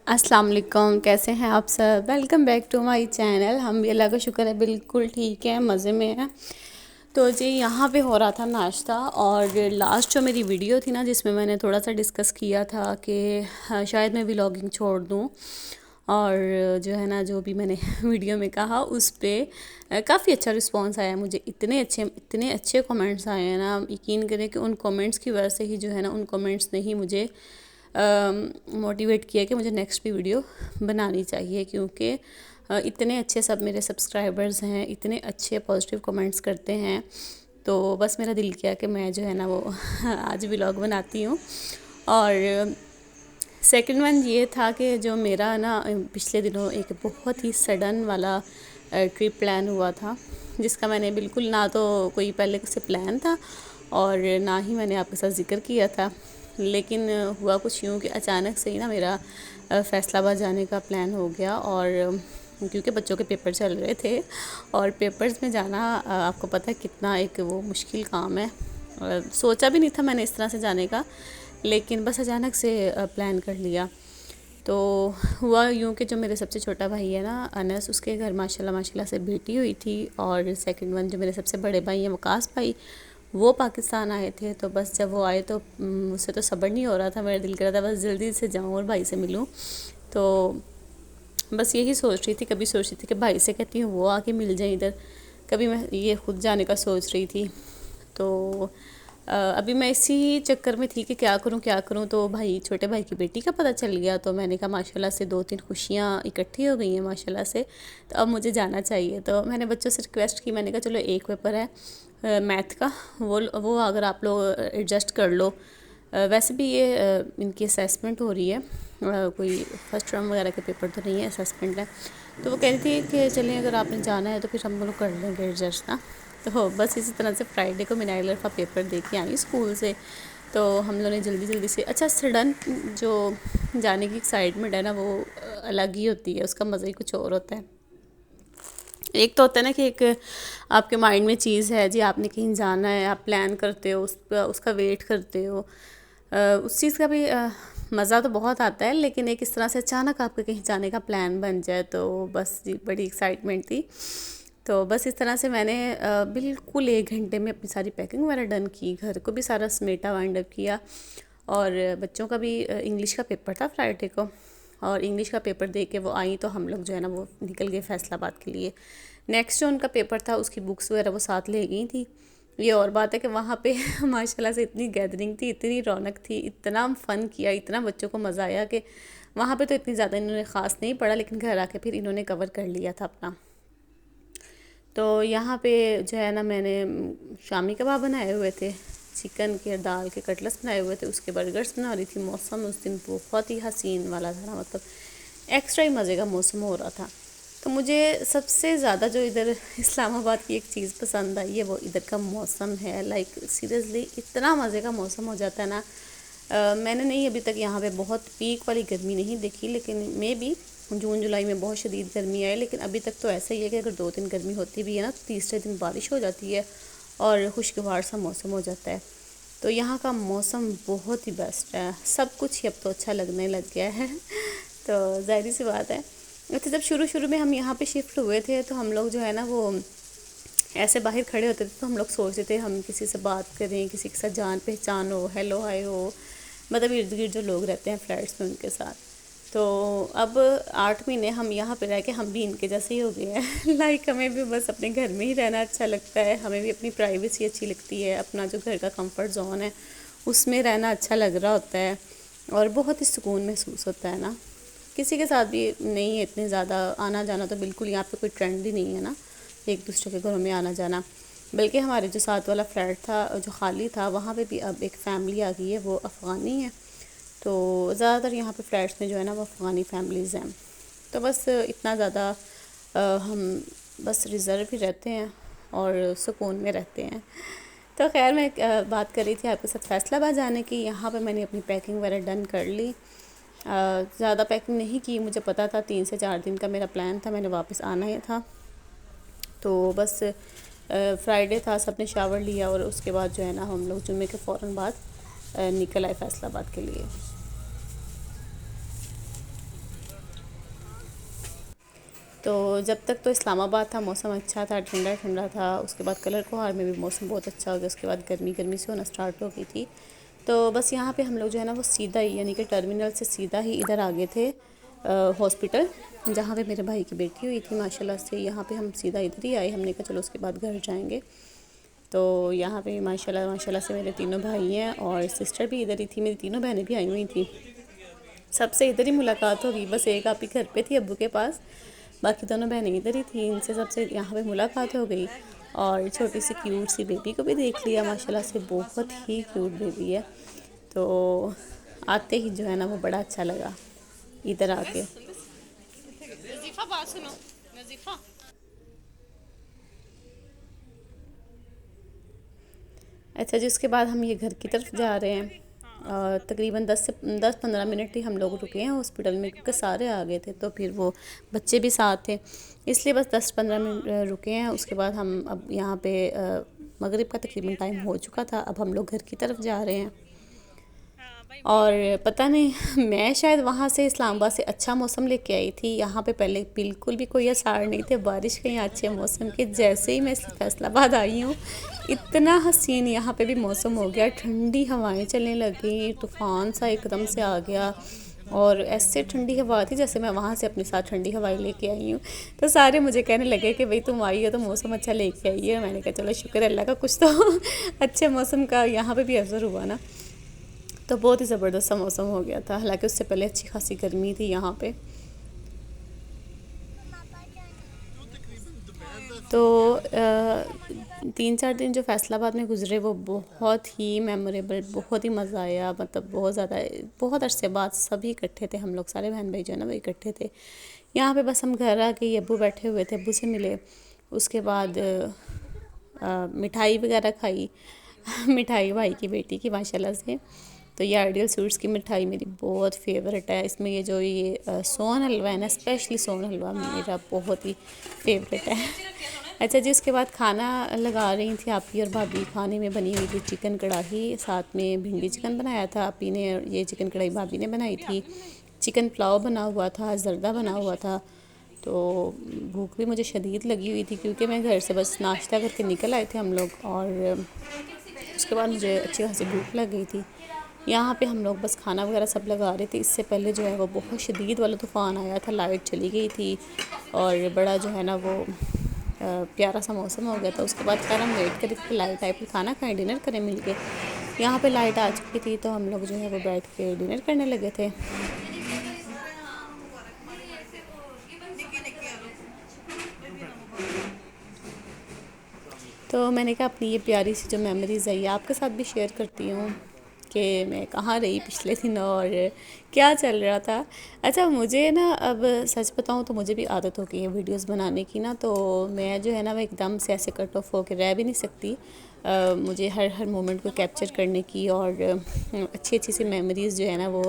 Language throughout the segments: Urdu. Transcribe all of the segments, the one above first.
السلام علیکم، کیسے ہیں آپ سب؟ Welcome back to my channel. ہم بھی اللہ کا شکر ہے بالکل ٹھیک ہیں، مزے میں ہیں۔ تو جی یہاں پہ ہو رہا تھا ناشتہ، اور لاسٹ جو میری ویڈیو تھی نا جس میں میں نے تھوڑا سا ڈسکس کیا تھا کہ شاید میں ولاگنگ چھوڑ دوں، اور جو ہے نا جو بھی میں نے ویڈیو میں کہا اس پہ کافی اچھا رسپانس آیا مجھے۔ اتنے اچھے کمنٹس آئے ہیں نا، یقین کریں کہ ان کمنٹس کی وجہ سے ہی جو ہے نا، ان کمنٹس نے ہی مجھے موٹیویٹ کیا کہ مجھے نیکسٹ بھی ویڈیو بنانی چاہیے، کیونکہ اتنے اچھے سب میرے سبسکرائبرز ہیں، اتنے اچھے پازیٹیو کمنٹس کرتے ہیں، تو بس میرا دل کیا کہ میں جو ہے نا وہ آج ولاگ بناتی ہوں۔ اور سیکنڈ ون یہ تھا کہ جو میرا نا پچھلے دنوں ایک بہت ہی سڈن والا ٹرپ پلان ہوا تھا، جس کا میں نے بالکل نہ تو کوئی پہلے سے پلان تھا اور نہ ہی میں نے آپ کے ساتھ ذکر کیا تھا، لیکن ہوا کچھ یوں کہ اچانک سے ہی نا میرا فیصل آباد جانے کا پلان ہو گیا۔ اور کیونکہ بچوں کے پیپر چل رہے تھے، اور پیپرز میں جانا آپ کو پتہ ہے کتنا ایک وہ مشکل کام ہے، سوچا بھی نہیں تھا میں نے اس طرح سے جانے کا، لیکن بس اچانک سے پلان کر لیا۔ تو ہوا یوں کہ جو میرے سب سے چھوٹا بھائی ہے نا انس، اس کے گھر ماشاءاللہ سے بیٹی ہوئی تھی، اور سیکنڈ ون جو میرے سب سے بڑے بھائی ہیں وقاص بھائی، وہ پاکستان آئے تھے۔ تو بس جب وہ آئے تو مجھ سے تو صبر نہیں ہو رہا تھا، میرا دل کر رہا تھا بس جلدی سے جاؤں اور بھائی سے ملوں۔ تو بس یہی سوچ رہی تھی، کبھی سوچ رہی تھی کہ بھائی سے کہتی ہوں وہ آ کے مل جائیں ادھر، کبھی میں یہ خود جانے کا سوچ رہی تھی۔ تو ابھی میں اسی چکر میں تھی کہ کیا کروں، تو چھوٹے بھائی کی بیٹی کا پتہ چل گیا، تو میں نے کہا ماشاءاللہ سے 2-3 خوشیاں اکٹھی ہو گئی ہیں ماشاءاللہ سے، تو اب مجھے جانا چاہیے۔ تو میں نے بچوں سے ریکویسٹ کی، میں نے کہا چلو ایک پیپر ہے میتھ کا، وہ اگر آپ لوگ ایڈجسٹ کر لو، ویسے بھی یہ ان کی اسیسمنٹ ہو رہی ہے، کوئی فرسٹ ٹرم وغیرہ کے پیپر تو نہیں ہے، اسیسمنٹ ہے۔ تو وہ کہہ رہی تھی کہ چلیں اگر آپ نے جانا ہے تو پھر ہم لوگ کر لیں گے ایڈجسٹ نا۔ تو بس اسی طرح سے فرائیڈے کو میں نائلر کا پیپر دے کے آئی اسکول سے، تو ہم لوگوں نے جلدی سے اچھا سڈن جو جانے کی ایکسائٹمنٹ ہے نا وہ الگ ہی ہوتی ہے، اس کا مزہ ہی کچھ اور ہوتا ہے۔ ایک تو ہوتا ہے نا کہ ایک آپ کے مائنڈ میں چیز ہے جی، آپ نے کہیں جانا ہے، آپ پلان کرتے ہو، اس کا ویٹ کرتے ہو، اس چیز کا بھی مزہ تو بہت آتا ہے، لیکن ایک اس طرح سے اچانک آپ کے کہیں جانے کا پلان بن جائے تو بس جی بڑی ایکسائٹمنٹ تھی۔ تو بس اس طرح سے میں نے بالکل 1 گھنٹے میں اپنی ساری پیکنگ وغیرہ ڈن کی، گھر کو بھی سارا سمیٹا وائنڈ اپ کیا، اور بچوں کا بھی انگلش کا پیپر تھا فرائیڈے کو، اور انگلش کا پیپر دے کے وہ آئیں تو ہم لوگ جو ہے نا وہ نکل گئے فیصل آباد کے لیے۔ نیکسٹ جو ان کا پیپر تھا اس کی بکس وغیرہ وہ ساتھ لے گئی تھی۔ یہ اور بات ہے کہ وہاں پہ ماشاءاللہ سے اتنی گیدرنگ تھی، اتنی رونق تھی، اتنا فن کیا، اتنا بچوں کو مزہ آیا کہ وہاں پہ تو اتنی زیادہ انہوں نے خاص نہیں پڑھا، لیکن گھر آ کے پھر انہوں نے کور کر لیا تھا اپنا۔ تو یہاں پہ جو ہے نا میں نے شامی کباب بنائے ہوئے تھے، چکن کے دال کے کٹلس بنائے ہوئے تھے، اس کے برگرز بنا رہی تھی۔ موسم اس دن بہت ہی حسین والا تھا، مطلب ایکسٹرا ہی مزے کا موسم ہو رہا تھا۔ تو مجھے سب سے زیادہ جو ادھر اسلام آباد کی ایک چیز پسند آئی ہے وہ ادھر کا موسم ہے، لائک سیریسلی اتنا مزے کا موسم ہو جاتا ہے نا۔ میں نے نہیں ابھی تک یہاں پہ بہت پیک والی گرمی نہیں دیکھی، لیکن میں بھی جون جولائی میں بہت شدید گرمی آئے، لیکن ابھی تک تو ایسا ہی ہے کہ اگر 2 دن گرمی ہوتی بھی ہے نا تو تیسرے دن بارش ہو جاتی ہے اور خوشگوار سا موسم ہو جاتا ہے۔ تو یہاں کا موسم بہت ہی بیسٹ ہے، سب کچھ ہی اب تو اچھا لگنے لگ گیا ہے۔ تو ظاہری سی بات ہے، ویسے جب شروع میں ہم یہاں پہ شفٹ ہوئے تھے تو ہم لوگ جو ہے نا وہ ایسے باہر کھڑے ہوتے تھے تو ہم لوگ سوچتے تھے ہم کسی سے بات کریں، کسی کے ساتھ جان پہچان ہو، ہیلو ہائے ہو، مطلب ارد گرد جو لوگ رہتے ہیں فلیٹس میں ان کے ساتھ۔ تو اب 8 مہینے ہم یہاں پہ رہ کے ہم بھی ان کے جیسے ہی ہو گئے ہیں، لائک ہمیں بھی بس اپنے گھر میں ہی رہنا اچھا لگتا ہے، ہمیں بھی اپنی پرائیویسی اچھی لگتی ہے، اپنا جو گھر کا کمفرٹ زون ہے اس میں رہنا اچھا لگ رہا ہوتا ہے، اور بہت ہی سکون محسوس ہوتا ہے نا۔ کسی کے ساتھ بھی نہیں ہے اتنے زیادہ آنا جانا، تو بالکل یہاں پہ کوئی ٹرینڈ ہی نہیں ہے نا ایک دوسرے کے گھروں میں آنا جانا۔ بلکہ ہمارے جو ساتھ والا فلیٹ تھا جو خالی تھا وہاں پہ بھی اب ایک فیملی آ گئی ہے، وہ افغانی ہے، تو زیادہ تر یہاں پہ فلیٹس میں جو ہے نا وہ افغانی فیملیز ہیں۔ تو بس اتنا زیادہ ہم بس ریزرو ہی رہتے ہیں اور سکون میں رہتے ہیں۔ تو خیر میں بات کر رہی تھی آپ کے ساتھ فیصل آباد جانے کی، یہاں پہ میں نے اپنی پیکنگ وغیرہ ڈن کر لی، زیادہ پیکنگ نہیں کی، مجھے پتہ تھا 3 سے 4 دن کا میرا پلان تھا، میں نے واپس آنا ہی تھا۔ تو بس فرائیڈے تھا، سب نے شاور لیا اور اس کے بعد جو ہے نا ہم لوگ جمعے کے فوراً بعد نکل آئے فیصل آباد کے لیے۔ تو جب تک تو اسلام آباد تھا موسم اچھا تھا، ٹھنڈا ٹھنڈا تھا. اس کے بعد کلر کوہار میں بھی موسم بہت اچھا ہو گیا. اس کے بعد گرمی گرمی سے ہونا اسٹارٹ ہو گئی تھی. تو بس یہاں پہ ہم لوگ جو ہے نا وہ سیدھا ہی یعنی کہ ٹرمینل سے سیدھا ہی ادھر آ گئے تھے ہاسپٹل جہاں پہ میرے بھائی کی بیٹی ہوئی تھی ماشاءاللہ سے. یہاں پہ ہم سیدھا ادھر ہی آئے. ہم نے کہا چلو اس کے بعد گھر جائیں گے. تو یہاں پہ ماشاءاللہ ماشاءاللہ سے میرے تینوں بھائی ہیں اور سسٹر بھی ادھر ہی تھی. میری تینوں بہنیں بھی آئی ہوئی تھیں. سب سے ادھر ہی ملاقات ہوگی. بس ایک آپ ہی گھر پہ تھی ابو کے پاس، باقی دونوں بہنیں ادھر ہی تھیں. ان سے سب سے یہاں پہ ملاقات ہو گئی اور چھوٹی سی کیوٹ سی بیبی کو بھی دیکھ لیا. ماشاءاللہ سے بہت ہی کیوٹ بیبی ہے. تو آتے ہی جو ہے نا وہ بڑا اچھا لگا ادھر آ کے. نظیفہ بات سنو، نظیفہ. اچھا جی، اس کے بعد ہم یہ گھر کی طرف جا رہے ہیں. تقریباً 10-15 منٹ ہی ہم لوگ رکے ہیں ہاسپٹل میں کیونکہ سارے آ گئے تھے. تو پھر وہ بچے بھی ساتھ تھے اس لیے بس 10-15 منٹ رکے ہیں. اس کے بعد ہم اب یہاں پہ مغرب کا تقریباً ٹائم ہو چکا تھا. اب ہم لوگ گھر کی طرف جا رہے ہیں. اور پتہ نہیں میں شاید وہاں سے اسلام آباد سے اچھا موسم لے کے آئی تھی. یہاں پہ پہلے بالکل بھی کوئی آثار نہیں تھے بارش کے یا اچھے موسم کے. جیسے ہی میں فیصل آباد آئی ہوں اتنا حسین یہاں پہ بھی موسم ہو گیا. ٹھنڈی ہوائیں چلنے لگیں، طوفان سا ایک دم سے آ گیا اور ایسے ٹھنڈی ہوا تھی جیسے میں وہاں سے اپنے ساتھ ٹھنڈی ہوائیں لے کے آئی ہوں. تو سارے مجھے کہنے لگے کہ بھئی تم آئی ہو تو موسم اچھا لے کے آئی ہے. میں نے کہا چلو شکر اللہ کا کچھ تو اچھے موسم کا یہاں پہ بھی اثر ہوا نا. تو بہت ہی زبردست سا موسم ہو گیا تھا. حالانکہ اس سے پہلے اچھی خاصی گرمی تھی یہاں پہ. تو 3-4 دن جو فیصل آباد میں گزرے وہ بہت ہی میموریبل، بہت ہی مزہ آیا. مطلب بہت زیادہ، بہت عرصے بعد سبھی اکٹھے تھے. ہم لوگ سارے بہن بھائی جو ہے نا وہ اکٹھے تھے. یہاں پہ بس ہم گھر آ کے ابو بیٹھے ہوئے تھے، ابو سے ملے. اس کے بعد مٹھائی وغیرہ کھائی. مٹھائی بھائی کی بیٹی کی ماشاءاللہ سے. تو یہ آئیڈیل سویٹس کی مٹھائی میری بہت فیوریٹ ہے. اس میں یہ جو یہ سون حلوہ ہے نا، اسپیشلی سون حلوہ میرا بہت ہی فیوریٹ ہے. اچھا جی، اس کے بعد کھانا لگا رہی تھی آپی اور بھابھی. کھانے میں بنی ہوئی تھی چکن کڑاہی، ساتھ میں بھنڈی چکن بنایا تھا آپی نے، یہ چکن کڑاہی بھابھی نے بنائی تھی. چکن پلاؤ بنا ہوا تھا، زردہ بنا ہوا تھا. تو بھوک بھی مجھے شدید لگی ہوئی تھی کیونکہ میں گھر سے بس ناشتہ کر کے نکل آئے تھے ہم لوگ. اور اس کے بعد مجھے اچھی خاصی بھوک لگ گئی تھی. یہاں پہ ہم لوگ بس کھانا وغیرہ سب لگا رہے تھے. اس سے پہلے جو ہے وہ بہت شدید والا طوفان آیا تھا، لائٹ چلی گئی تھی اور بڑا جو ہے نا وہ پیارا سا موسم ہو گیا تھا. اس کے بعد خیر ہم ویٹ کرے کہ لائٹ آئے پھر کھانا کھائیں، ڈنر کریں مل کے. یہاں پہ لائٹ آ چکی تھی تو ہم لوگ جو ہے وہ بیٹھ کے ڈنر کرنے لگے تھے. تو میں نے کہا اپنی یہ پیاری سی جو میموریز ہے یہ آپ کے ساتھ بھی شیئر کرتی ہوں کہ میں کہاں رہی پچھلے دن اور کیا چل رہا تھا. اچھا مجھے نا اب سچ بتاؤں تو مجھے بھی عادت ہو گئی ہے ویڈیوز بنانے کی نا. تو میں جو ہے نا وہ ایک دم سے ایسے کٹ آف ہو کے رہ بھی نہیں سکتی. مجھے ہر مومنٹ کو کیپچر کرنے کی اور اچھی اچھی سی میموریز جو ہے نا وہ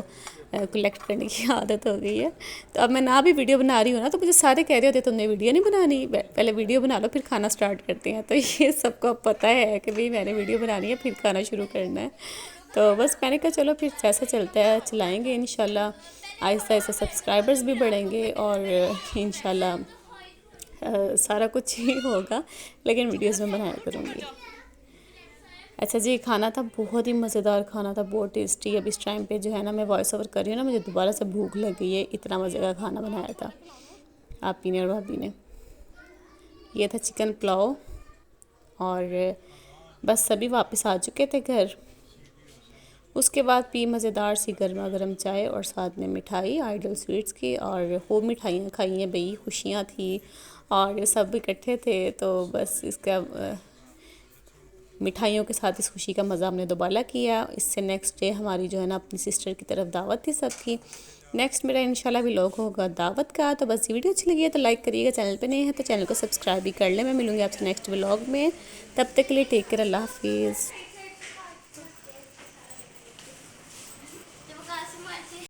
کلیکٹ کرنے کی عادت ہو گئی ہے. تو اب میں نہ بھی ویڈیو بنا رہی ہوں نا تو مجھے سارے کہہ رہے ہوتے تم نے ویڈیو نہیں بنانی، پہلے ویڈیو بنا لو پھر کھانا سٹارٹ کرتے ہیں. تو یہ سب کو اب پتہ ہے کہ بھئی میں نے ویڈیو بنانی ہے پھر کھانا شروع کرنا ہے. تو بس میں نے کہا چلو پھر جیسا چلتا ہے چلائیں گے انشاءاللہ. آہستہ آہستہ سبسکرائبرز بھی بڑھیں گے اور انشاءاللہ سارا کچھ ہی ہوگا، لیکن ویڈیوز میں بنایا کروں گی. اچھا جی، کھانا تھا بہت ہی مزیدار کھانا تھا، بہت ٹیسٹی. اب اس ٹائم پہ جو ہے نا میں وائس اوور کر رہی ہوں نا مجھے دوبارہ سے بھوک لگ گئی ہے. اتنا مزے کا کھانا بنایا تھا آپی نے اور بھابھی نے. یہ تھا چکن پلاؤ اور بس سبھی واپس آ چکے تھے گھر. اس کے بعد پی مزیدار سی گرما گرم چائے اور ساتھ میں مٹھائی آئیڈل سویٹس کی. اور خوب مٹھائیاں کھائی ہیں بھئی، خوشیاں تھیں اور سب اکٹھے تھے. تو بس اس کا مٹھائیوں کے ساتھ اس خوشی کا مزہ ہم نے دوبالا کیا. اس سے نیکسٹ ڈے ہماری جو ہے نا اپنی سسٹر کی طرف دعوت تھی سب کی. نیکسٹ میرا انشاءاللہ ولاگ ہوگا دعوت کا. تو بس یہ ویڈیو اچھی لگی ہے تو لائک کریے گا، چینل پہ نہیں ہے تو چینل کو سبسکرائب بھی کر لیں. میں ملوں گی آپ سے نیکسٹ ولاگ میں. تب تک کے لیے ٹیک کیئر، اللہ حافظ.